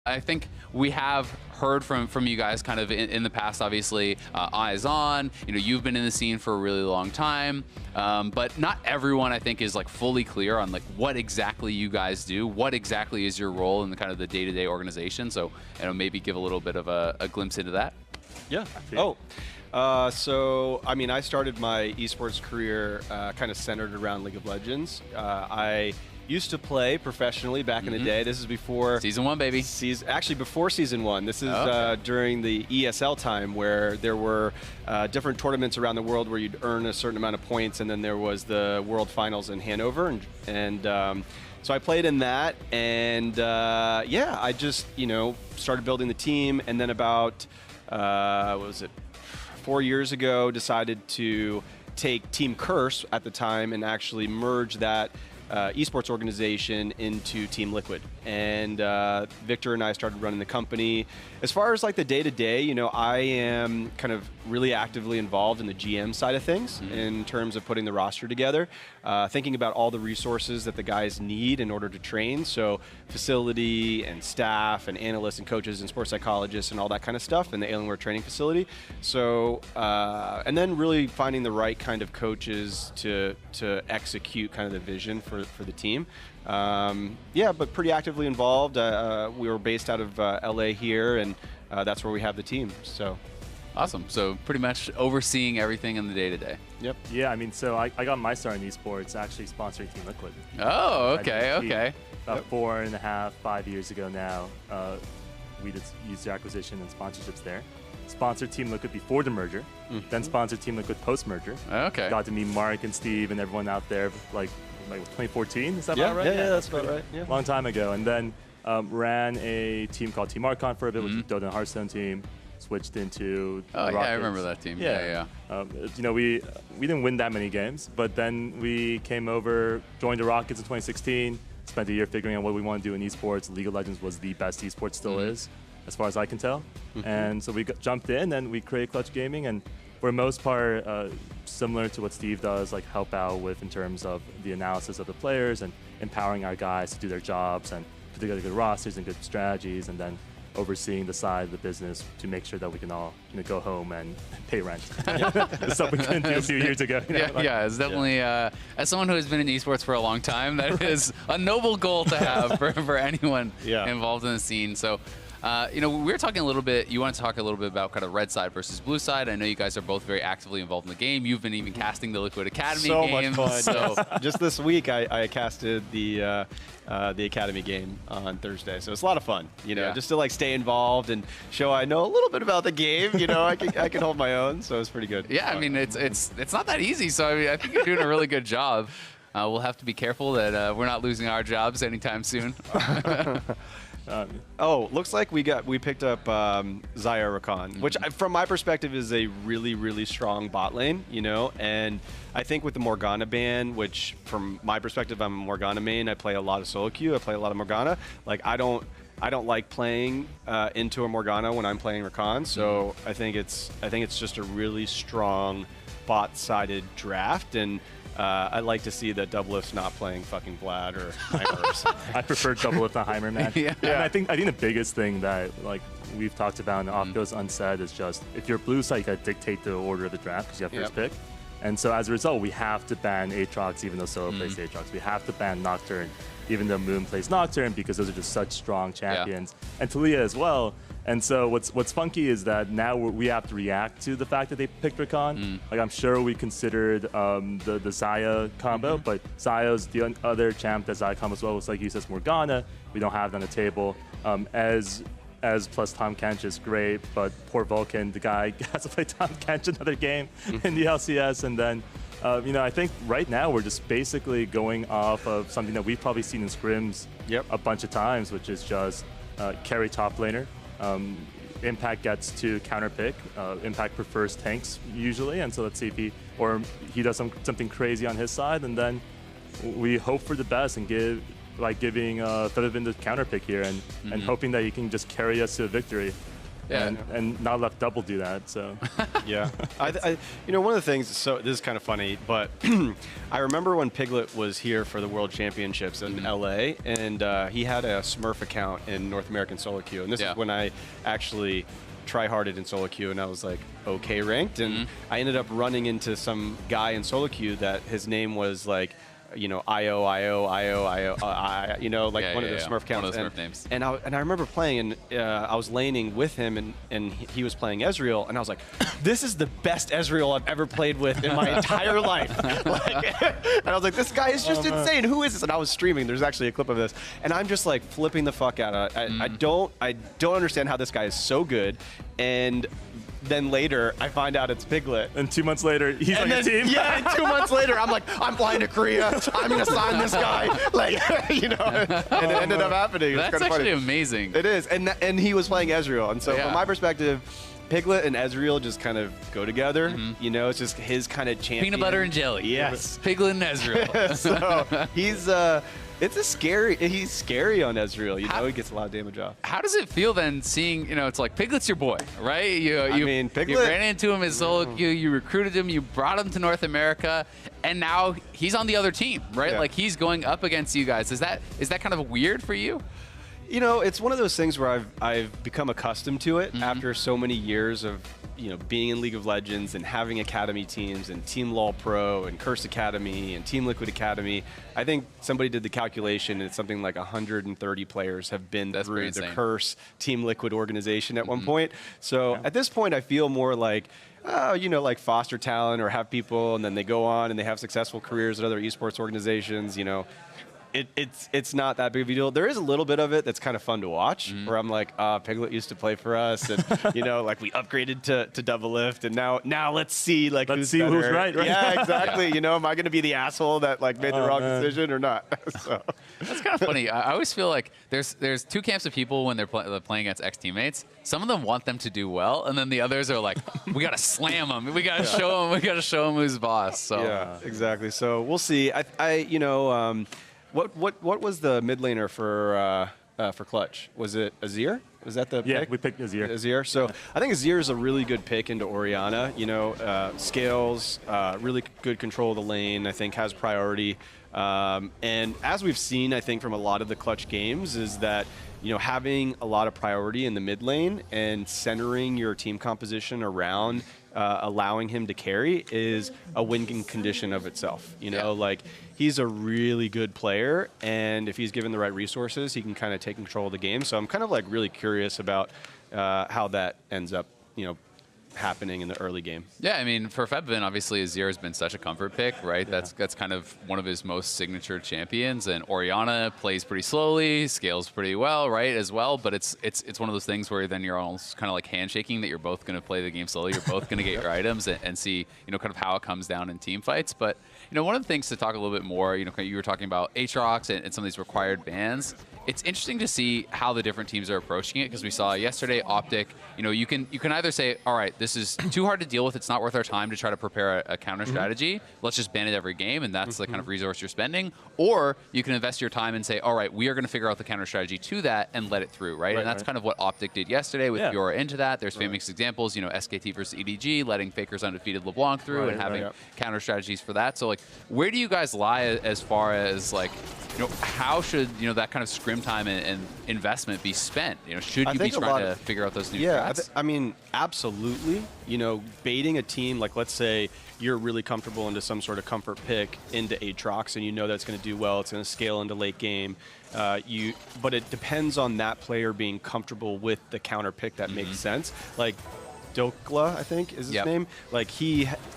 I think we have heard from you guys kind of in the past, obviously, eyes on, you've been in the scene for a really long time, but not everyone, I think, is like fully clear on like what exactly you guys do, what exactly is your role in the kind of the day-to-day organization. So, maybe give a little bit of a glimpse into that. Yeah. So, I mean, I started my esports career kind of centered around League of Legends. I used to play professionally back in the day. This is before Season 1, baby. Actually, before Season 1. This is during the ESL time, where there were different tournaments around the world where you'd earn a certain amount of points, and then there was the World Finals in Hanover, and so I played in that, and yeah, I just started building the team, and then about what was it, 4 years ago, decided to take Team Curse at the time and actually merge that esports organization into Team Liquid. And Victor and I started running the company. As far as like the day-to-day, I am kind of really actively involved in the GM side of things in terms of putting the roster together, thinking about all the resources that the guys need in order to train. So facility and staff and analysts and coaches and sports psychologists and all that kind of stuff in the Alienware training facility. So, and then really finding the right kind of coaches to execute kind of the vision for the team. Yeah, but pretty actively involved. We were based out of LA here, and that's where we have the team. So awesome. So pretty much overseeing everything in the day-to-day. Yep. Yeah, I mean, so I got my start in esports actually sponsoring Team Liquid. Oh, okay. About 4.5, 5 years ago now, we just used the acquisition and sponsorships there. Sponsored Team Liquid before the merger, then sponsored Team Liquid post-merger. Okay. Got to meet Mark and Steve and everyone out there, like 2014, is that about right? Yeah, that's about right. Yeah. Long time ago. And then ran a team called Team Archon for a bit, which was Dota and Hearthstone team. Switched into Rockets. Yeah, I remember that team. Yeah. We didn't win that many games, but then we came over, joined the Rockets in 2016, spent a year figuring out what we want to do in esports. League of Legends was the best esports, still is, as far as I can tell. And so we jumped in and we created Clutch Gaming, and for the most part, similar to what Steve does, like help out with in terms of the analysis of the players and empowering our guys to do their jobs and put together good rosters and good strategies, and then overseeing the side of the business to make sure that we can all go home and pay rent. Stuff we couldn't do a few years ago. Yeah, it's definitely, as someone who has been in esports for a long time, that is a noble goal to have for anyone involved in the scene. So, we were talking a little bit, you want to talk a little bit about kind of red side versus blue side. I know you guys are both very actively involved in the game. You've been even casting the Liquid Academy game. So much fun. So just this week, I casted the Academy game on Thursday. So it's a lot of fun, just to like stay involved and show I know a little bit about the game. I can hold my own. So it's pretty good. Yeah, I mean, it's not that easy. So I mean, I think you're doing a really good job. We'll have to be careful that we're not losing our jobs anytime soon. Looks like we picked up Zaya Rakan, which from my perspective is a really, really strong bot lane, and I think with the Morgana ban, which from my perspective, I'm a Morgana main, I play a lot of solo queue, I play a lot of Morgana, like I don't like playing into a Morgana when I'm playing Rakan, so I think it's just a really strong bot-sided draft, and I'd like to see that Doublelift's not playing fucking Vlad or Heimer or something. I prefer Doublelift to Heimer, man. And I think the biggest thing that like we've talked about and often goes unsaid is just if you're blue side, you gotta dictate the order of the draft because you have first pick. And so as a result, we have to ban Aatrox even though Solo plays Aatrox. We have to ban Nocturne even though Moon plays Nocturne because those are just such strong champions. And Talia as well. And so what's funky is that now we have to react to the fact that they picked Rakan. Like I'm sure we considered the Zaya combo, but Zaya's the other champ that Zaya combo as well. It's like he says Morgana. We don't have it on the table. As plus Tom Kench is great, but poor Vulcan, the guy has to play Tom Kench another game in the LCS, and then. I think right now we're just basically going off of something that we've probably seen in scrims a bunch of times, which is just carry top laner. Impact gets to counter pick. Impact prefers tanks usually, and so let's see if he does something crazy on his side, and then we hope for the best and giving Feathervin the counter pick here, and hoping that he can just carry us to a victory. and not enough double do that. So yeah, you know, one of the things. So this is kind of funny, but I remember when Piglet was here for the World Championships in LA, and he had a Smurf account in North American solo queue, and this is when I actually try-harded in solo queue, and I was like okay ranked, and I ended up running into some guy in solo queue that his name was like, you know, you know, like one of those Smurf counts. One of those Smurf names. And I remember playing, and I was laning with him, and he was playing Ezreal, and I was like, this is the best Ezreal I've ever played with in my entire life. Like, and I was like, this guy is just insane. Who is this? And I was streaming. There's actually a clip of this, and I'm just like flipping the fuck out. I don't understand how this guy is so good, and then later, I find out it's Piglet. And 2 months later, he's on your team? Yeah, and 2 months later, I'm like, I'm flying to Korea. I'm going to sign this guy. Like, you know, and it ended up happening. That's actually amazing. It is. And he was playing Ezreal. And so from my perspective, Piglet and Ezreal just kind of go together. You know, it's just his kind of champion. Peanut butter and jelly. Yes. Piglet and Ezreal. So he's he's scary on Ezreal, you know, he gets a lot of damage off. How does it feel then seeing, you know, it's like Piglet's your boy, right? I mean, Piglet, you ran into him in solo queue, you recruited him, you brought him to North America, and now he's on the other team, right? Like he's going up against you guys. Is that kind of weird for you? You know, it's one of those things where I've become accustomed to it after so many years of, you know, being in League of Legends and having academy teams and Team LoL Pro and Curse Academy and Team Liquid Academy. I think somebody did the calculation, and it's something like 130 players have been through the Curse Team Liquid organization at one point. So at this point, I feel more like, you know, like foster talent or have people, and then they go on and they have successful careers at other esports organizations, you know. It's not that big of a deal. There is a little bit of it that's kind of fun to watch, where I'm like, Piglet used to play for us, and you know, like we upgraded to double lift, and now let's see like who's right. Yeah, exactly. You know, am I going to be the asshole that like made the wrong decision or not? So that's kind of funny. I always feel like there's two camps of people when they're playing against ex-teammates. Some of them want them to do well, and then the others are like, we got to slam them. We got to show them. We got to show them who's boss. So yeah, exactly. So we'll see. I you know. What was the mid laner for Clutch? Was it Azir? Was that the pick? Yeah, we picked Azir. Azir. So I think Azir is a really good pick into Orianna. You know, scales, really good control of the lane. I think has priority. And as we've seen, I think from a lot of the Clutch games, is that, you know, having a lot of priority in the mid lane and centering your team composition around allowing him to carry is a winning condition of itself. You know, like he's a really good player, and if he's given the right resources, he can kind of take control of the game. So I'm kind of like really curious about how that ends up, you know, happening in the early game. Yeah, I mean, for Febvin, obviously Azir has been such a comfort pick, right? Yeah. That's kind of one of his most signature champions, and Orianna plays pretty slowly, scales pretty well, right, as well, but it's one of those things where then you're almost kind of like handshaking that you're both going to play the game slowly, you're both going to get your items and see, you know, kind of how it comes down in team fights. But, you know, one of the things to talk a little bit more, you know, you were talking about Aatrox and some of these required bans. It's interesting to see how the different teams are approaching it, because we saw yesterday Optic, you know, you can either say, all right, this is too hard to deal with, it's not worth our time to try to prepare a counter strategy, let's just ban it every game, and that's the kind of resource you're spending. Or you can invest your time and say, all right, we are going to figure out the counter strategy to that and let it through, right? And that's kind of what Optic did yesterday with Fiora into that. There's famous examples, you know, SKT versus EDG, letting Faker's undefeated LeBlanc through and having counter strategies for that. So, like, where do you guys lie as far as, like, you know, how should, you know, that kind of scrim time and investment be spent? You know, should you be trying to figure out those new strats? I mean, absolutely. You know, baiting a team, like let's say you're really comfortable into some sort of comfort pick into Aatrox, and you know that's going to do well, it's going to scale into late game. But it depends on that player being comfortable with the counter pick that makes sense. Like Dokla, I think is his name. Like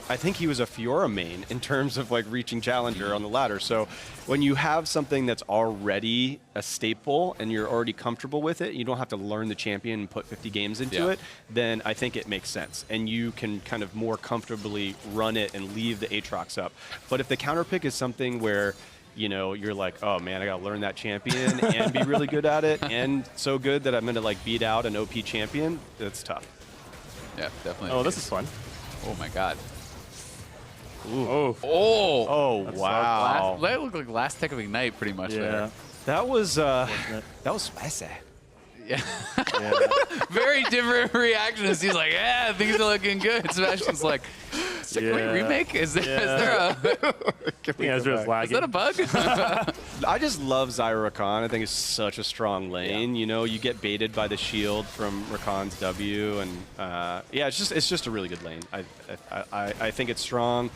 I think he was a Fiora main in terms of like reaching Challenger on the ladder. So when you have something that's already a staple and you're already comfortable with it, you don't have to learn the champion and put 50 games into it, then I think it makes sense. And you can kind of more comfortably run it and leave the Aatrox up. But if the counter pick is something where, you know, you're like, oh man, I gotta learn that champion and be really good at it, and so good that I'm gonna like beat out an OP champion, that's tough. Yeah, definitely. Oh, this is fun. Oh my god. Ooh. Oh, That's wow. That looked like last tech of Ignite pretty much there. That was spicy. Yeah. Very different reactions. He's like, yeah, things are looking good. Sebastian's like, can we remake? Is there a bug? I just love Zyra Rakan. I think it's such a strong lane. You know, you get baited by the shield from Rakan's W, and yeah, it's just a really good lane. I think it's strong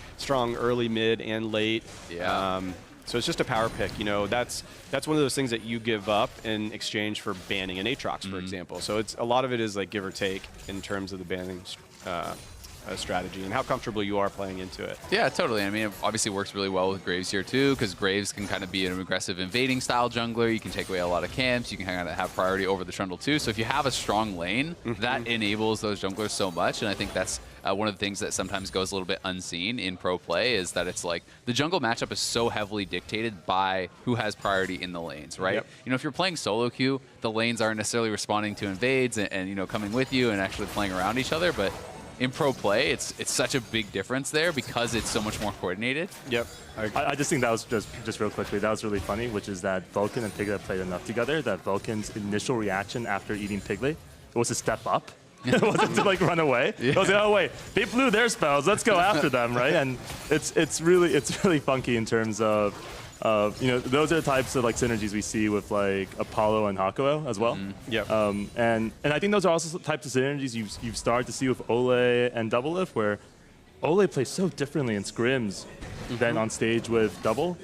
early, mid, and late. Yeah. So it's just a power pick. You know, that's one of those things that you give up in exchange for banning an Aatrox, for example. So it's a lot of it is like give or take in terms of the banning strategy and how comfortable you are playing into it. Yeah, totally. I mean, it obviously works really well with Graves here too, because Graves can kind of be an aggressive invading style jungler. You can take away a lot of camps. You can kind of have priority over the Trundle too. So if you have a strong lane, that enables those junglers so much. And I think that's one of the things that sometimes goes a little bit unseen in pro play is that it's like the jungle matchup is so heavily dictated by who has priority in the lanes, right? You know, if you're playing solo queue, the lanes aren't necessarily responding to invades and you know, coming with you and actually playing around each other, but in pro play, it's such a big difference there because it's so much more coordinated. I just think that was just real quickly, that was really funny, which is that Vulcan and Piglet played enough together that Vulcan's initial reaction after eating Piglet was to step up. It wasn't to like run away. It was like, oh wait, they blew their spells. Let's go after them, right? And it's really funky in terms of you know, those are the types of like synergies we see with like Apollo and Hakuo as well. And I think those are also types of synergies you've started to see with Ole and Doublelift, where Ole plays so differently in scrims than on stage with Double.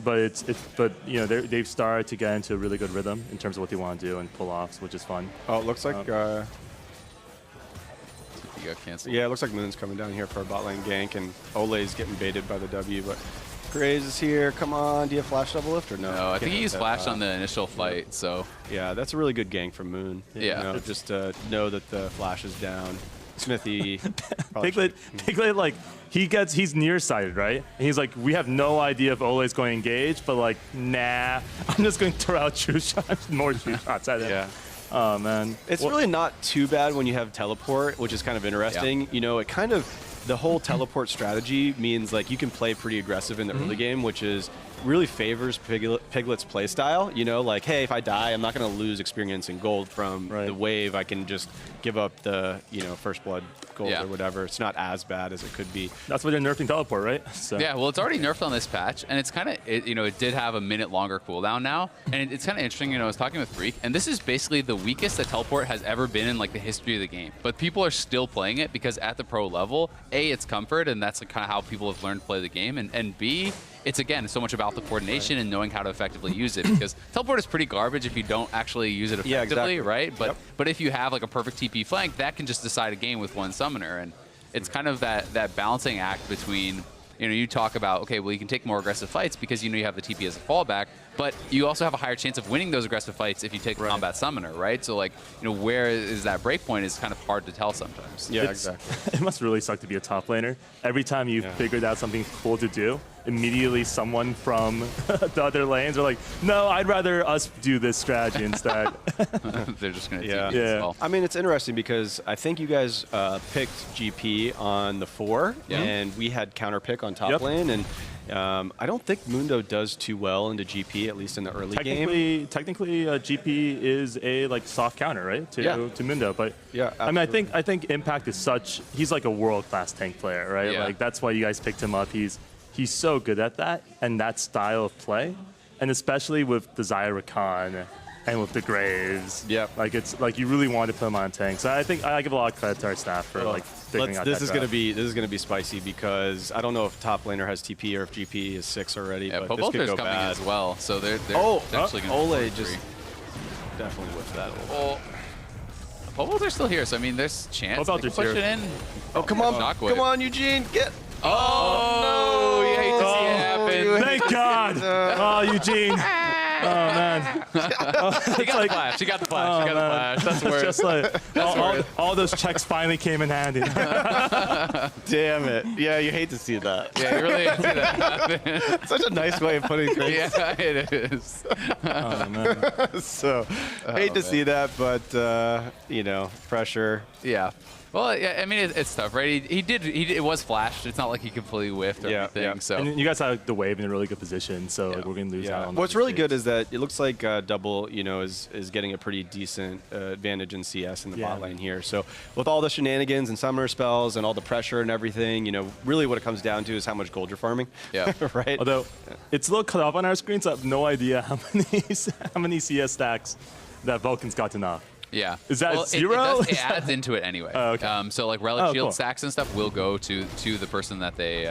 But but you know, they've started to get into a really good rhythm in terms of what they want to do and pull offs, which is fun. Oh, it looks like You got canceled. yeah, it looks like Moon's coming down here for a bot lane gank, and Ole's getting baited by the W, but Graves is here. Come on, do you have flash double lift or no? No, I think he used flash on the initial fight, so. Yeah, that's a really good gank from Moon. Yeah. You know, just to know that the flash is down. Smithy. Piglet, like, he's nearsighted, right? And he's like, we have no idea if Ole's going to engage, but like, nah, I'm just going to throw out true shots, more true shots at him. Yeah. Oh, man. It's really not too bad when you have teleport, which is kind of interesting. Yeah. You know, it kind of, the whole teleport strategy means like you can play pretty aggressive in the early game, which is really favors Piglet's play style. You know, like, hey, if I die, I'm not going to lose experience and gold from the wave. I can just give up the, you know, first blood gold or whatever. It's not as bad as it could be. That's why they're nerfing teleport, right? So. Yeah, well, it's already nerfed on this patch, and it's kind of, you know, it did have a minute longer cooldown now, and it's kind of interesting. You know, I was talking with Freak, and this is basically the weakest that teleport has ever been in like the history of the game. But people are still playing it because at the pro level, A, it's comfort, and that's like kind of how people have learned to play the game, and B, it's again so much about the coordination and knowing how to effectively use it, because teleport is pretty garbage if you don't actually use it effectively, right? But but if you have like a perfect TP flank, that can just decide a game with one summoner, and it's kind of that balancing act between, you know, you talk about, okay, well, you can take more aggressive fights because you know you have the TP as a fallback, but you also have a higher chance of winning those aggressive fights if you take the combat summoner, right? So like, you know, where is that break point is kind of hard to tell sometimes. Yeah, exactly. It must really suck to be a top laner. Every time you've figured out something cool to do, immediately someone from the other lanes are like, no, I'd rather us do this strategy instead. They're just going to TP as well. I mean, it's interesting because I think you guys picked GP on the 4, and we had counter pick on top lane, and I don't think Mundo does too well into GP, at least in the early game. Technically, GP is a like soft counter, right, to Mundo. But I mean, I think Impact is such. He's like a world-class tank player, right? Like that's why you guys picked him up. He's so good at that and that style of play, and especially with the Zyra Rakan and with the Graves. Like it's like you really want to put him on tank. So I think I give a lot of credit to our staff for like figuring out this is going to be spicy because I don't know if top laner has TP or if GP is 6 already. Yeah, but this could go coming bad as well, so they're actually going to. Ole just definitely whiffed that. Pobolter's still here, so I mean, there's chance they can push it in. Oh, come on, Eugene, get. Oh, you hate to see it happen. Thank God. Oh, Eugene. Oh, man. He got the flash. He got the flash. That's worth. Just like all those checks finally came in handy. Damn it. Yeah, you hate to see that. Yeah, you really hate to see that happen. Such a nice way of putting things. Yeah, it is. Oh, man. So, hate to see that, but, you know, pressure. Yeah. Well, yeah, I mean, it's tough, right? He did, it was flashed. It's not like he completely whiffed or anything. Yeah. So. And you guys have the wave in a really good position, so like, we're going to lose out on What's really good is that it looks like Double, is getting a pretty decent advantage in CS in the bot lane here. So with all the shenanigans and summoner spells and all the pressure and everything, really what it comes down to is how much gold you're farming. Yeah. Right? Although it's a little cut off on our screen, so I have no idea how many CS stacks that Vulcan's got to knock. Yeah. Is that 0? It adds into it anyway. Oh, okay. So like relic shield stacks and stuff will go to the person that they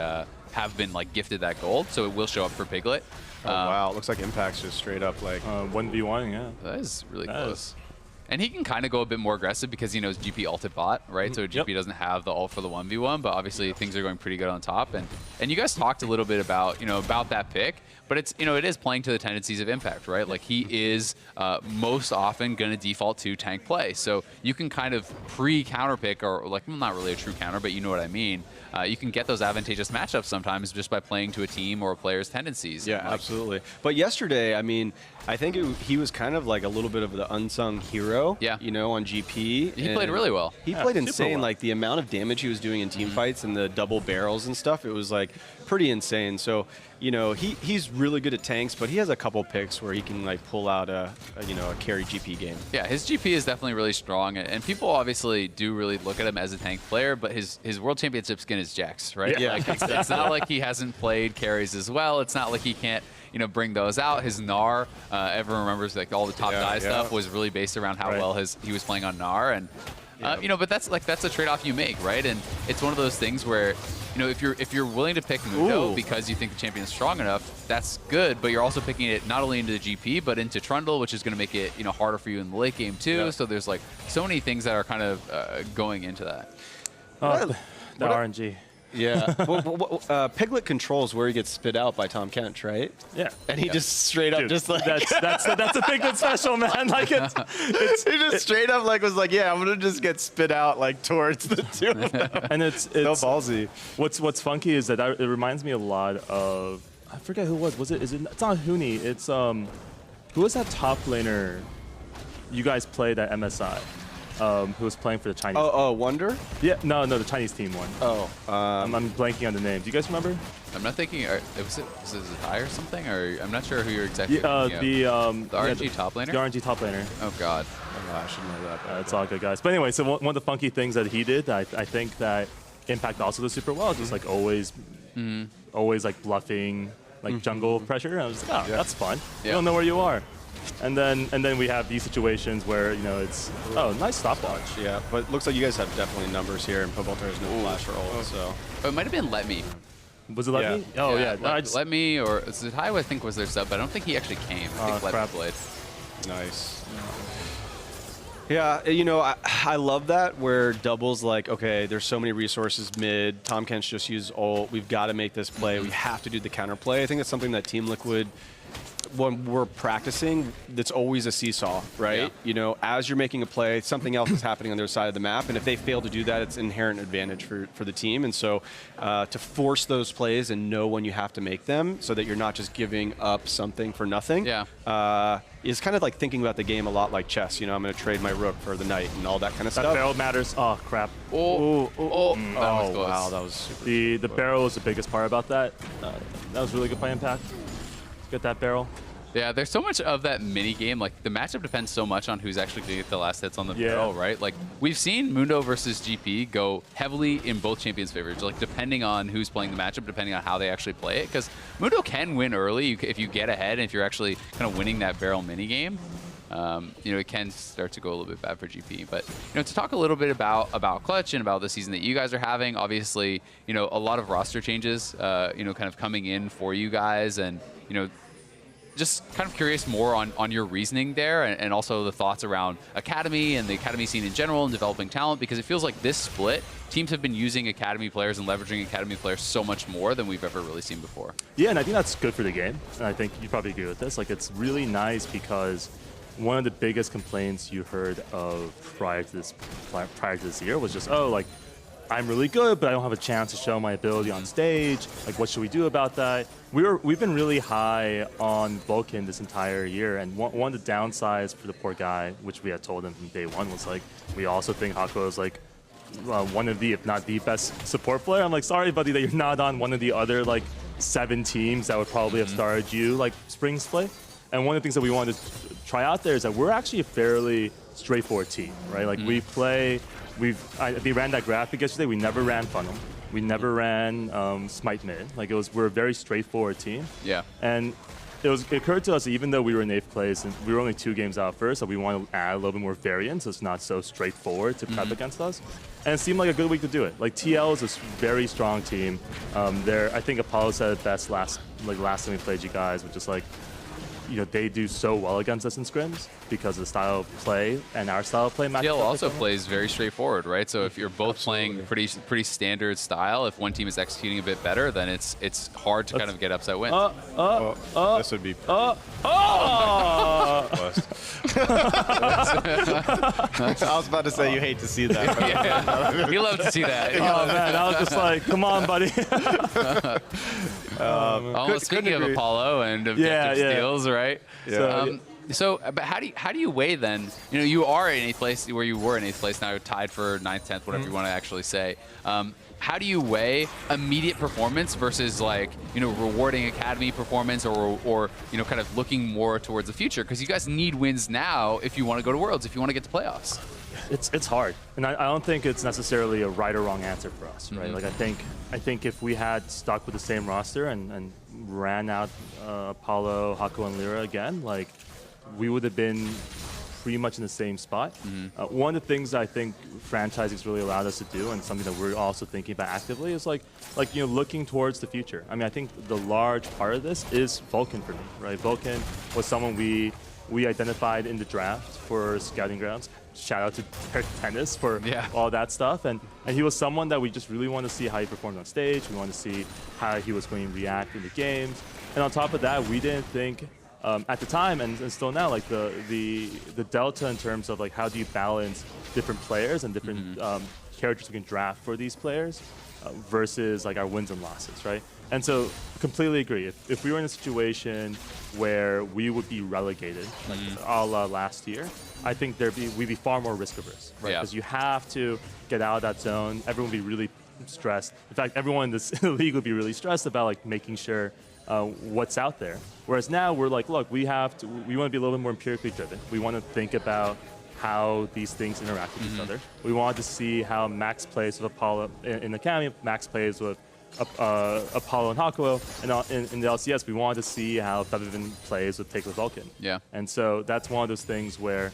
have been like gifted that gold, so it will show up for Piglet. Oh wow, it looks like Impact's just straight up like 1v1, yeah. That is really close. And he can kind of go a bit more aggressive because he knows GP ulted bot, right? So GP doesn't have the ult for the 1v1, but obviously things are going pretty good on top. And you guys talked a little bit about, about that pick, but it's, it is playing to the tendencies of Impact, right? Like he is most often going to default to tank play. So you can kind of pre-counter pick, or like, well, not really a true counter, but you know what I mean. You can get those advantageous matchups sometimes just by playing to a team or a player's tendencies. Yeah, absolutely. But yesterday, I mean, I think he was kind of like a little bit of the unsung hero, on GP. He played really well. He played insane. Well. Like the amount of damage he was doing in team fights and the double barrels and stuff, it was like pretty insane. So, he's really good at tanks, but he has a couple picks where he can like pull out a carry GP game. Yeah, his GP is definitely really strong, and people obviously do really look at him as a tank player, but his world championship skin is Jax, right? Yeah. Like, it's not like he hasn't played carries as well. It's not like he can't bring those out. His Gnar, everyone remembers like all the top die stuff was really based around how well he was playing on Gnar, and but that's a trade-off you make, right? And it's one of those things where if you're willing to pick Mundo because you think the champion is strong enough, that's good. But you're also picking it not only into the GP but into Trundle, which is going to make it harder for you in the late game too. Yeah. So there's like so many things that are kind of going into that. The RNG. Yeah. Piglet controls where he gets spit out by Tom Kench, right? Yeah. And he just straight up just like that's a Piglet special, man. Like he just straight up was like, yeah, I'm gonna just get spit out like towards the two of them. And it's so ballsy. What's funky is that it reminds me a lot of, I forget who it was. It's not Huni. It's who was that top laner you guys played at MSI? Who was playing for the Chinese team. Wonder? Yeah, no, the Chinese team won. I'm blanking on the name. Do you guys remember? I'm not thinking, was it Zatai or something? Or I'm not sure who you're exactly the RNG top laner? The RNG top laner. Oh, God. I should know that. It's all good, guys. But anyway, so one of the funky things that he did, I think that Impact also does super well, just like always like bluffing, like jungle pressure. And I was like, that's fun. You don't know where you are. And then we have these situations where it's nice stopwatch. Yeah, but it looks like you guys have definitely numbers here, and Pobalter has no flash or ult. So it might have been Let Me. Was it Let Me? Oh yeah. Let Me or Zatai, I think was their sub, but I don't think he actually came. I think Let Me played. Nice. Yeah, I love that where Double's like, okay, there's so many resources mid. Tom Kench just used ult. We've got to make this play. We have to do the counter play. I think that's something that Team Liquid, when we're practicing, that's always a seesaw, right? Yeah. As you're making a play, something else is happening on their side of the map, and if they fail to do that, it's inherent advantage for the team. And so to force those plays and know when you have to make them so that you're not just giving up something for nothing is kind of like thinking about the game a lot like chess. I'm going to trade my rook for the knight and all that kind of stuff. That barrel matters. Oh, crap. That was close. Wow, that was super the barrel was the biggest part about that. That was really good by Impact. Get that barrel. Yeah, there's so much of that mini game. Like the matchup depends so much on who's actually going to get the last hits on the barrel, right? Like we've seen Mundo versus GP go heavily in both champions' favor, like depending on who's playing the matchup, depending on how they actually play it. Because Mundo can win early if you get ahead and if you're actually kind of winning that barrel mini game. It can start to go a little bit bad for GP. But to talk a little bit about Clutch and about the season that you guys are having, obviously, a lot of roster changes, kind of coming in for you guys, and just kind of curious more on your reasoning there, and also the thoughts around Academy and the Academy scene in general and developing talent, because it feels like this split, teams have been using Academy players and leveraging Academy players so much more than we've ever really seen before. Yeah, and I think that's good for the game, and I think you probably agree with this. Like, it's really nice because one of the biggest complaints you heard of prior to this year was just, I'm really good, but I don't have a chance to show my ability on stage. Like, what should we do about that? We've been really high on Vulcan this entire year, and one of the downsides for the poor guy, which we had told him from day one, was like, we also think Hakuo is like one of the, if not the best support player. I'm like, sorry, buddy, that you're not on one of the other like 7 teams that would probably have started you like spring split. And one of the things that we wanted to try out there is that we're actually a fairly straightforward team, right? Like we ran that graphic yesterday. We never ran funnel. We never ran smite mid. Like we're a very straightforward team. Yeah. And it occurred to us that even though we were in 8th place and we were only 2 games out first, that we want to add a little bit more variance. So it's not so straightforward to prep against us. And it seemed like a good week to do it. Like TL is a very strong team. I think Apollo said it best last time we played you guys, which is like, you know, they do so well against us in scrims because of the style of play and our style of play. TL also plays very straightforward, right? So if you're both playing pretty standard style, if one team is executing a bit better, then it's hard to kind of get upset wins. This would be. I was about to say you hate to see that. Yeah. You love to see that. Oh man, I was just like, come on, buddy. Speaking of Apollo and objective steals, right? Yeah. But how do you weigh then? You know, you are in 8th place where you were in 8th place. Now you're tied for 9th, 10th, whatever you want to actually say. How do you weigh immediate performance versus like, you know, rewarding academy performance or you know, kind of looking more towards the future? Because you guys need wins now if you want to go to Worlds, if you want to get to playoffs. It's hard, and I don't think it's necessarily a right or wrong answer for us, right? Like I think if we had stuck with the same roster and ran out Apollo, Haku, and Lyra again, like we would have been pretty much in the same spot. One of the things I think franchising's really allowed us to do, and something that we're also thinking about actively, is like you know, looking towards the future. I mean, I think the large part of this is Vulcan for me, right? Vulcan was someone we identified in the draft for scouting grounds. Shout out to Derek Tennis for all that stuff, and he was someone that we just really want to see how he performed on stage. We want to see how he was going to react in the games, and on top of that, we didn't think at the time and still now, like the delta in terms of like how do you balance different players and different characters we can draft for these players versus like our wins and losses, right? And so completely agree. If we were in a situation where we would be relegated, like a la last year, I think we'd be far more risk averse, right? Because you have to get out of that zone. Everyone would be really stressed. In fact, everyone in this league would be really stressed about like making sure what's out there. Whereas now we're like, look, we want to be a little bit more empirically driven. We want to think about how these things interact with each other. We want to see how Max plays with Apollo in Academy, Max plays with Apollo and Hakuo, and in the LCS, we wanted to see how Febiven plays with Take with Vulcan. Yeah. And so that's one of those things where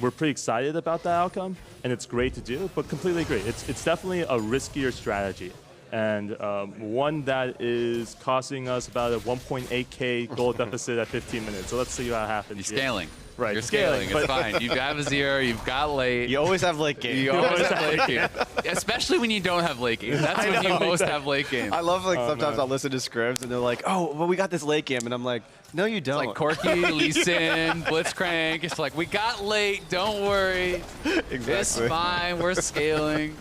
we're pretty excited about that outcome, and it's great to do, but completely agree. It's definitely a riskier strategy, and one that is costing us about a 1.8K gold deficit at 15 minutes. So let's see what happens. You're scaling. Right. You're scaling. It's fine. You have a 0. You've got late. You always have late game. You always have late game. Especially when you don't have late game. That's when you most have late game. I love like sometimes I'll listen to scrims and they're like, oh, well, we got this late game. And I'm like, no, you don't. It's like Corky, Lee Sin, Blitzcrank. It's like, we got late. Don't worry. Exactly. It's fine. We're scaling.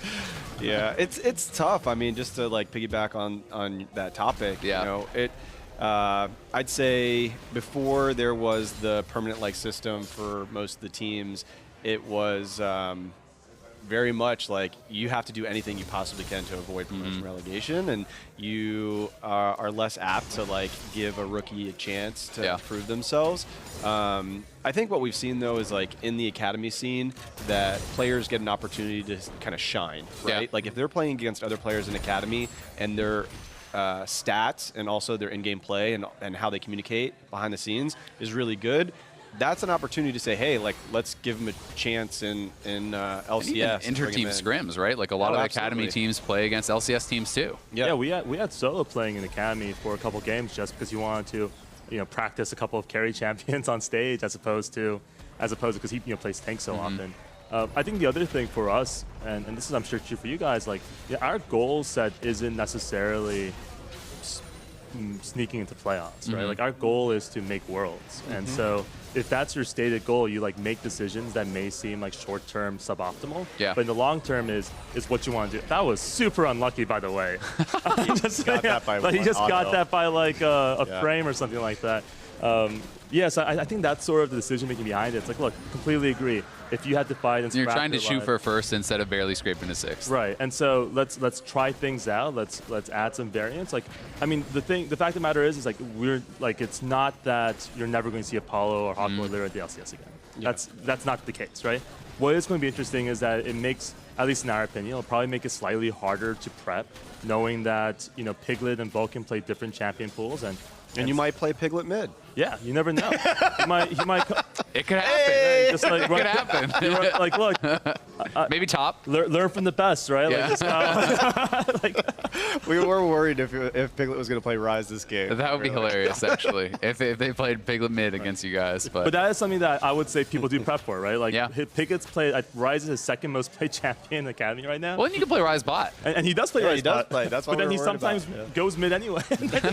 Yeah, it's tough. I mean, just to like piggyback on that topic, you know, I'd say before there was the permanent like system for most of the teams, it was very much like you have to do anything you possibly can to avoid promotion relegation, and you are less apt to like give a rookie a chance to prove themselves. I think what we've seen though is like in the academy scene that players get an opportunity to kind of shine, right? Yeah. Like if they're playing against other players in academy and they're stats and also their in-game play and how they communicate behind the scenes is really good, that's an opportunity to say, hey, like let's give them a chance in LCS. Inter-team scrims, right? Like a lot of academy teams play against LCS teams too. Yeah, we had Solo playing in academy for a couple games just because you wanted to, you know, practice a couple of carry champions on stage as opposed to because he plays tank so often. I think the other thing for us, and this is I'm sure true for you guys, like our goal set isn't necessarily sneaking into playoffs, right? Like our goal is to make Worlds, and so if that's your stated goal, you like make decisions that may seem like short-term suboptimal, but in the long term is what you want to do. That was super unlucky, by the way. He just got that by like a frame or something like that. Yes, I think that's sort of the decision making behind it. It's like, look, completely agree. if you had to fight and you're trying to shoot for first instead of barely scraping to sixth. Right, and so let's try things out. Let's add some variants. Like, I mean, the fact of the matter is like it's not that you're never going to see Apollo or Hawk Warrior at the LCS again. Yeah. That's not the case, right? What is going to be interesting is that it makes, at least in our opinion, it'll probably make it slightly harder to prep, knowing that Piglet and Vulcan play different champion pools, and you might play Piglet mid. Yeah, you never know. he might. It could happen. Just like, it could happen. Like, look. Maybe top. Learn from the best, right? Yeah. We were worried if Piglet was going to play Rise this game. That would be hilarious, actually, if they played Piglet mid against you guys. But that is something that I would say people do prep for, right? Like, yeah. Piglet's play. Rise is his second most played champion in the Academy right now. Well, then you can play Rise bot. And he does play Rise bot. He does play. That's why but then he sometimes goes mid anyway.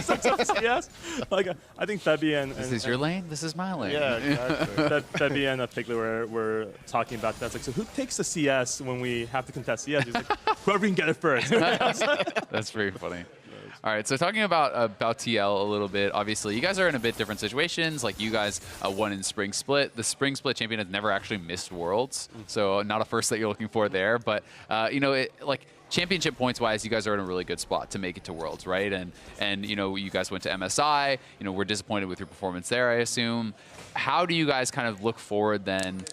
Sometimes yes. Like, I think Febby and this is your lane. This is my lane. Yeah, exactly. Febby and Piglet were talking about that. It's like, so who takes the CS when we have to contest CS? He's like, whoever can get it first. That's very funny. All right, so talking about TL a little bit, obviously you guys are in a bit different situations. Like you guys won in Spring Split. The Spring Split champion has never actually missed Worlds, so not a first that you're looking for there. But like championship points wise, you guys are in a really good spot to make it to Worlds, right? And you guys went to MSI. We're disappointed with your performance there, I assume. How do you guys kind of look forward then?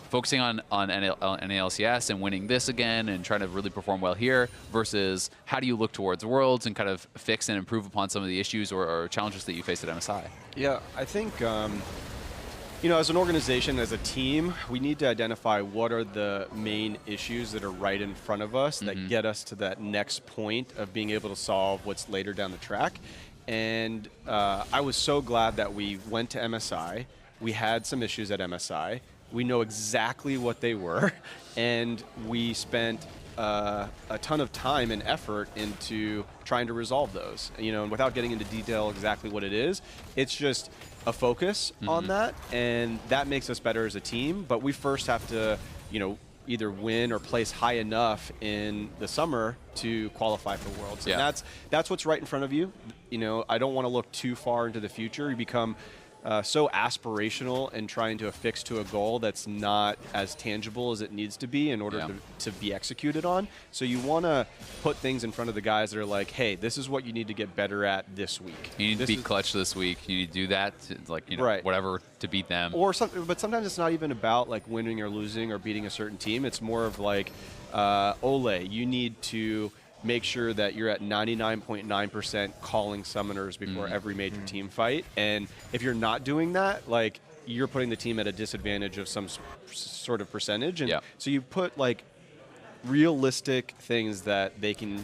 Focusing on NALCS and winning this again and trying to really perform well here versus how do you look towards Worlds and kind of fix and improve upon some of the issues or challenges that you faced at MSI? Yeah, I think, as an organization, as a team, we need to identify what are the main issues that are right in front of us that get us to that next point of being able to solve what's later down the track. And I was so glad that we went to MSI. We had some issues at MSI. We know exactly what they were, and we spent a ton of time and effort into trying to resolve those. And without getting into detail exactly what it is, it's just a focus on that, and that makes us better as a team. But we first have to, either win or place high enough in the summer to qualify for Worlds. Yeah. And that's what's right in front of you. I don't want to look too far into the future. You become so aspirational and trying to affix to a goal that's not as tangible as it needs to be in order to be executed on. So you want to put things in front of the guys that are like, hey, this is what you need to get better at this week. You need to be clutch this week. You need to do that, whatever, to beat them. But sometimes it's not even about like winning or losing or beating a certain team. It's more of like, Ole, you need to make sure that you're at 99.9% calling summoners before every major team fight. And if you're not doing that, like, you're putting the team at a disadvantage of some sort of percentage. And so you put like realistic things that they can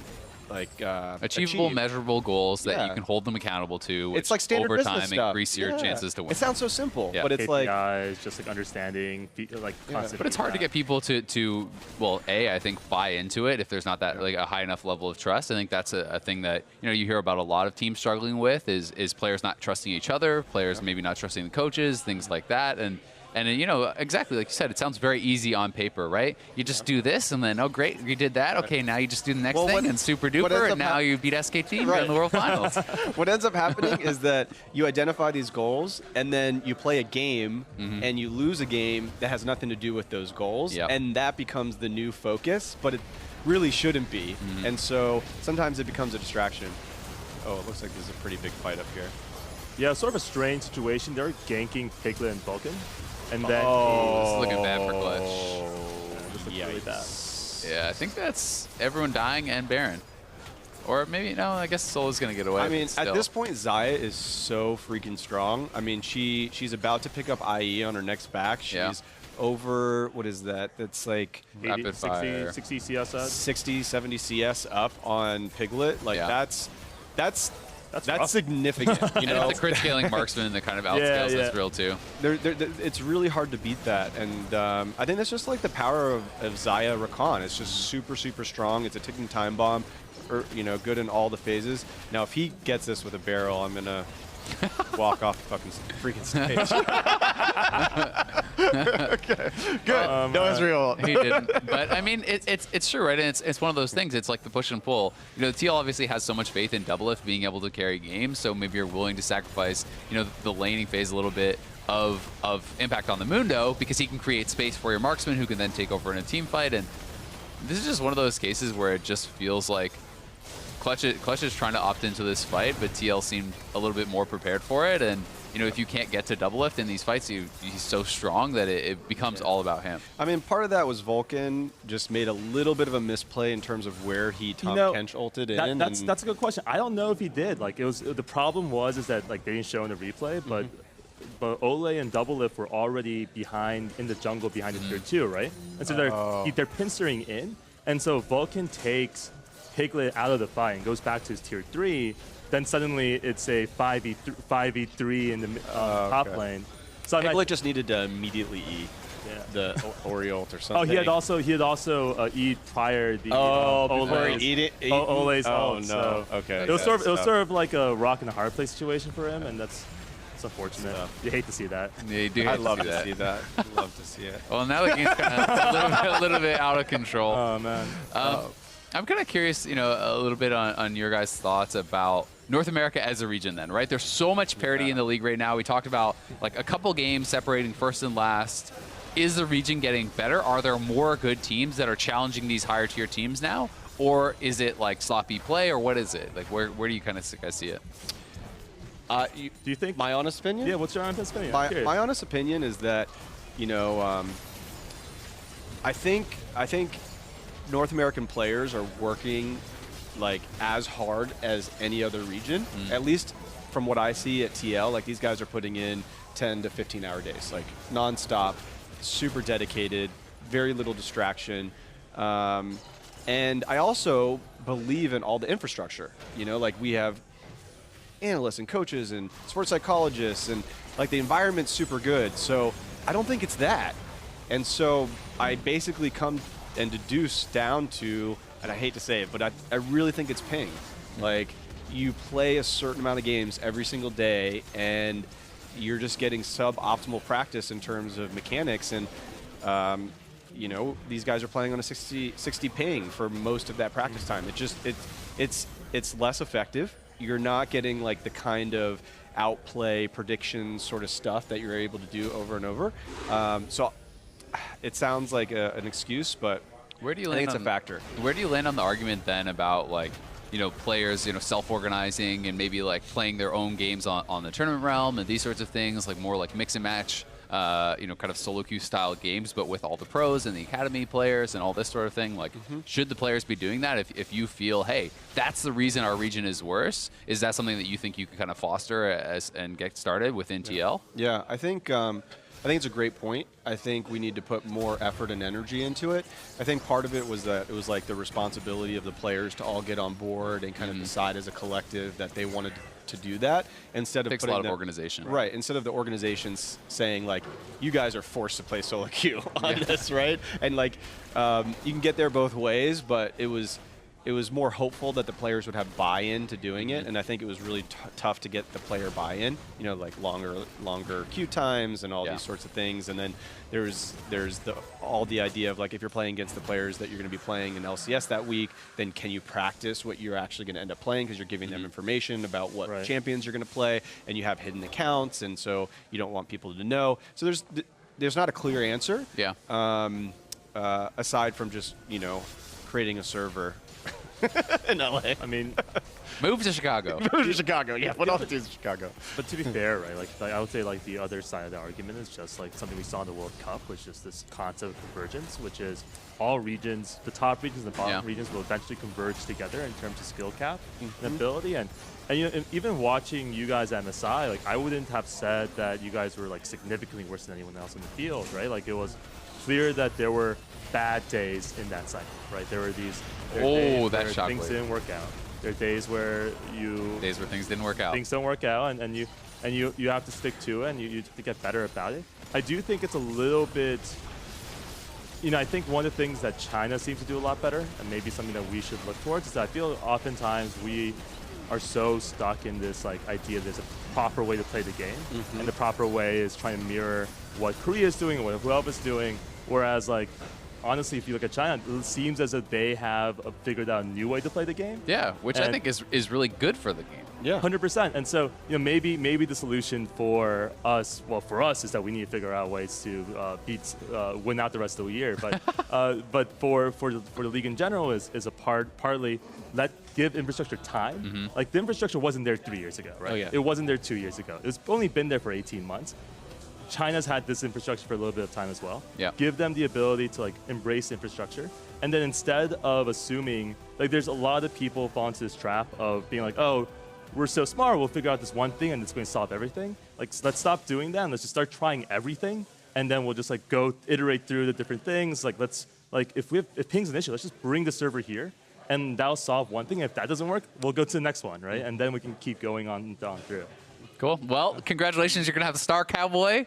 achievable, measurable goals that you can hold them accountable to. Which it's like standard over business time stuff. Increase your chances to win. It sounds so simple, but it's KPIs, like just like understanding, like constant. But it's hard to get people to I think buy into it if there's not that like a high enough level of trust. I think that's a thing that you hear about a lot of teams struggling with is players not trusting each other, players maybe not trusting the coaches, things like that. And exactly like you said, it sounds very easy on paper, right? You just do this, and then, oh, great, you did that. Okay, now you just do the next thing, and super duper, and now you beat SKT in the World Finals. What ends up happening is that you identify these goals, and then you play a game, and you lose a game that has nothing to do with those goals, and that becomes the new focus, but it really shouldn't be. And so sometimes it becomes a distraction. Oh, it looks like there's a pretty big fight up here. Yeah, sort of a strange situation. They're ganking Piglet and Vulcan. And then it's looking bad for Clutch. This looks really bad. Yeah, I think that's everyone dying and Baron. Or maybe, no, I guess Solo's going to get away. I mean, at this point, Xayah is so freaking strong. I mean, she's about to pick up IE on her next back. She's over, what is that? That's like 80, 60 CS up. 60, 70 CS up on Piglet. Like, that's significant. And it's a crit scaling marksman that kind of outscales this real too. It's really hard to beat that, and I think that's just like the power of Xayah Rakan. It's just super, super strong. It's a ticking time bomb, good in all the phases. Now, if he gets this with a barrel, I'm gonna walk off the freaking stage. Okay, good. No Israel. He didn't. But I mean, it's true, right? And it's one of those things. It's like the push and pull. You know, the TL obviously has so much faith in Doublelift being able to carry games, so maybe you're willing to sacrifice, you know, the laning phase a little bit of impact on the Mundo because he can create space for your marksman who can then take over in a team fight. And this is just one of those cases where it just feels like Clutch is trying to opt into this fight, but TL seemed a little bit more prepared for it. And you know, if you can't get to Doublelift in these fights, he's so strong that it becomes all about him. I mean, part of that was Vulcan just made a little bit of a misplay in terms of where he Kench ulted in. That's a good question. I don't know if he did. Like, the problem is that like they didn't show in the replay, but Ole and Doublelift were already behind in the jungle behind the tier 2, right? And so they're pincering in, and so Vulcan takes Piglet out of the fight and goes back to his tier 3. Then suddenly it's a 5v3 in the top lane. So Piglet just needed to immediately E the Ori ult or something. Oh, he had also E'd prior the before he E'd it. Ole's oh ult, no. So Okay. It was sort of like a rock and a hard place situation for him, and that's unfortunate. You hate to see that. Yeah, you do. I'd love to see that. I'd love to see it. Well, now the game's kind of a little bit out of control. Oh man. I'm kind of curious, you know, a little bit on your guys' thoughts about North America as a region then, right? There's so much parity in the league right now. We talked about like a couple games separating first and last. Is the region getting better? Are there more good teams that are challenging these higher tier teams now? Or is it like sloppy play, or what is it? Like where do you kind of see it? Do you think? My honest opinion? Yeah, what's your honest opinion? My honest opinion is that, you know, I think North American players are working like as hard as any other region, at least from what I see at TL. Like these guys are putting in 10 to 15 hour days, like nonstop, super dedicated, very little distraction. And I also believe in all the infrastructure, you know, like we have analysts and coaches and sports psychologists, and like the environment's super good. So I don't think it's that. And so I basically come and deduce down to, and I hate to say it, but I really think it's ping. Like, you play a certain amount of games every single day, and you're just getting suboptimal practice in terms of mechanics. And, you know, these guys are playing on a 60 ping for most of that practice time. It's less effective. You're not getting, like, the kind of outplay prediction sort of stuff that you're able to do over and over. So it sounds like an excuse, but where do you I think it's a factor. Where do you land on the argument then about, like, you know, players, you know, self-organizing and maybe like playing their own games on the tournament realm and these sorts of things, like more like mix and match, you know, kind of solo queue style games, but with all the pros and the academy players and all this sort of thing? Like, should the players be doing that? If you feel, hey, that's the reason our region is worse, is that something that you think you could kind of foster and get started within TL? Yeah, I think it's a great point. I think we need to put more effort and energy into it. I think part of it was that it was like the responsibility of the players to all get on board and kind of decide as a collective that they wanted to do that, instead of takes a lot of organization. Right, instead of the organizations saying like, you guys are forced to play solo queue on this, right? And like, you can get there both ways, but it was more hopeful that the players would have buy-in to doing it, and I think it was really tough to get the player buy-in. You know, like longer queue times and all these sorts of things. And then there's all the idea of like, if you're playing against the players that you're going to be playing in LCS that week, then can you practice what you're actually going to end up playing, because you're giving them information about what champions you're going to play, and you have hidden accounts, and so you don't want people to know. So there's not a clear answer. Yeah. Aside from just, you know, creating a server in LA. I mean, move to Chicago. Move to Chicago. Yeah, put all the teams in Chicago. But to be fair, right? Like I would say, like the other side of the argument is just like something we saw in the World Cup, which is this concept of convergence, which is all regions, the top regions and the bottom regions, will eventually converge together in terms of skill cap and ability. And you know, even watching you guys at MSI, like I wouldn't have said that you guys were like significantly worse than anyone else in the field, right? Like it was clear that there were bad days in that cycle, right? There were these that shockwave. Things didn't work out. There are days where things didn't work out. Things don't work out, and you have to stick to it, and you have to get better about it. I do think it's a little bit, you know, I think one of the things that China seems to do a lot better, and maybe something that we should look towards, is that I feel oftentimes we are so stuck in this like idea there's a proper way to play the game, and the proper way is trying to mirror what Korea is doing, what whoever's doing. Whereas like, honestly, if you look at China, it seems as if they have figured out a new way to play the game. Yeah, which I think is really good for the game. Yeah, 100%. And so, you know, maybe the solution for us, well, for us, is that we need to figure out ways to win out the rest of the year. But for the league in general is partly give infrastructure time. Like the infrastructure wasn't there 3 years ago, right? Oh, yeah. It wasn't there 2 years ago. It's only been there for 18 months. China's had this infrastructure for a little bit of time as well. Yeah. Give them the ability to like embrace infrastructure. And then instead of assuming, like there's a lot of people fall into this trap of being like, oh, we're so smart, we'll figure out this one thing and it's going to solve everything. Like, let's stop doing that and let's just start trying everything. And then we'll just like go iterate through the different things. Like, if ping's an issue, let's just bring the server here and that'll solve one thing. If that doesn't work, we'll go to the next one, right? And then we can keep going on through. Cool. Well, congratulations. You're going to have the Star Cowboy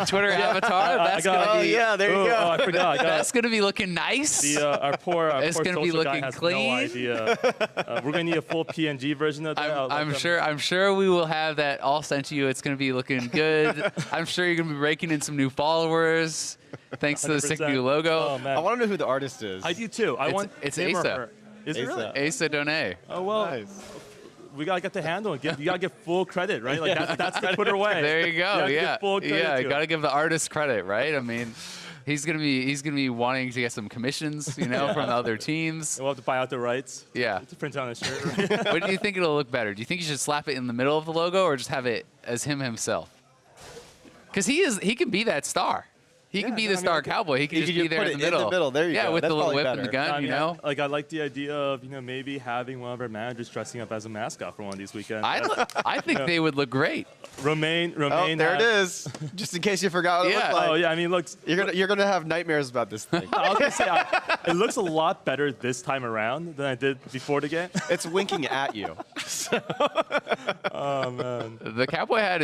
Twitter avatar. That's there you go. Oh, I forgot. That's going to be looking nice. Our poor it's going to be looking has clean. No idea. We're going to need a full PNG version of that. I'm sure we will have that all sent to you. It's going to be looking good. I'm sure you're going to be raking in some new followers thanks to the sick new logo. Oh, man. I want to know who the artist is. I do too. It's him or Asa. her. Is it really? Asa Donay. Oh, well. Nice. We gotta get the handle and you gotta get full credit, right? Like that's the Twitter way. There you go. Give full credit you gotta give the artist credit, right? I mean, he's gonna be wanting to get some commissions, you know, from the other teams. We'll have to buy out the rights. Yeah. To print on a shirt. Right? What do you think it'll look better? Do you think you should slap it in the middle of the logo or just have it as himself? Because he can be that star. He can be the Star Cowboy. He can just be there in the middle. There you go. Yeah, with That's the little whip better. and the gun, you know? Like, I like the idea of, you know, maybe having one of our managers dressing up as a mascot for one of these weekends. I think they would look great. Romaine. Oh, there it is. Just in case you forgot what it looked like. Oh, yeah, I mean, look. You're gonna have nightmares about this thing. I was gonna say, it looks a lot better this time around than I did before the game. It's winking at you. Oh, man. The cowboy hat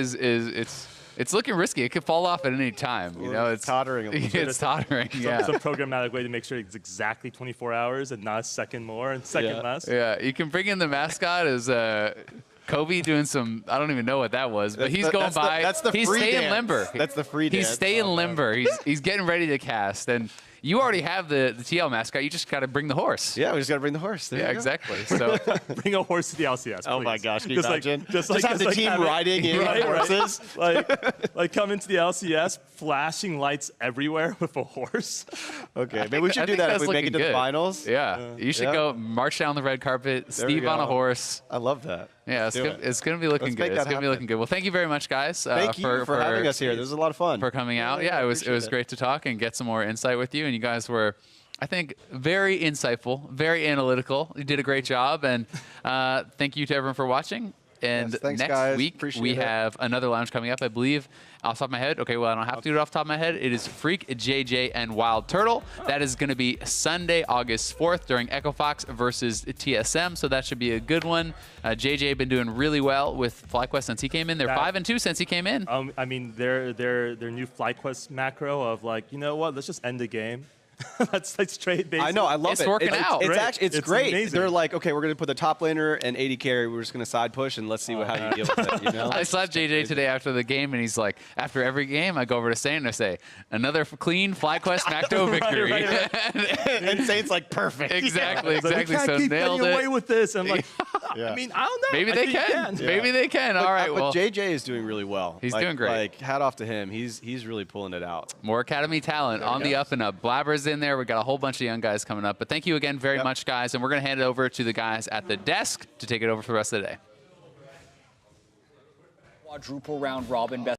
it's looking risky. It could fall off at any time. You know, it's tottering a little bit. It's tottering. Yeah. Some programmatic way to make sure it's exactly 24 hours and not a second more and second less. Yeah. You can bring in the mascot as Kobe doing some. I don't even know what that was, but he's going by. He's staying limber. That's the free dance. He's staying limber. He's getting ready to cast and. You already have the TL mascot. You just got to bring the horse. Yeah, we just got to bring the horse. There exactly. So bring a horse to the LCS. Please. Oh my gosh, can you just imagine? Just have the team riding in horses. Like come into the LCS, flashing lights everywhere with a horse. Okay, maybe we should do that if we make it to the finals. Yeah, you should go march down the red carpet, Steve on a horse. I love that. Yeah, it's going to be looking good. It's going to be looking good. Well, thank you very much, guys. Thank you for having us here. This was a lot of fun. For coming out. Yeah, it was great to talk and get some more insight with you. And you guys were, I think, very insightful, very analytical. You did a great job. And thank you to everyone for watching. And thanks, next guys. week, we have another lounge coming up, I believe, off the top of my head. Okay, well, I don't have to do it off the top of my head. It is Freak, JJ, and Wild Turtle. That is going to be Sunday, August 4th during Echo Fox versus TSM, so that should be a good one. JJ been doing really well with FlyQuest since he came in. They're 5-2 since he came in. I mean, their new FlyQuest macro of like, you know what, let's just end the game. That's like straight basic. I know, I love it. It's working out. It's great. Amazing. They're like, okay, we're going to put the top laner and 80 carry. We're just going to side push and let's see how you deal with it. You know? I saw JJ today after the game, and he's like, after every game, I go over to Saint and I say, another clean FlyQuest Macto victory. And Saint's like, perfect. Exactly. We can't keep nailed getting it. away with this. I'm like, I mean, I don't know. Maybe they can. Maybe they can. All right. But Well, JJ is doing really well. He's doing great. Like, hat off to him. He's really pulling it out. more Academy talent on the up and up. Blabber's in there. We got a whole bunch of young guys coming up. But thank you again very much, guys. And we're going to hand it over to the guys at the desk to take it over for the rest of the day. Quadruple round robin best.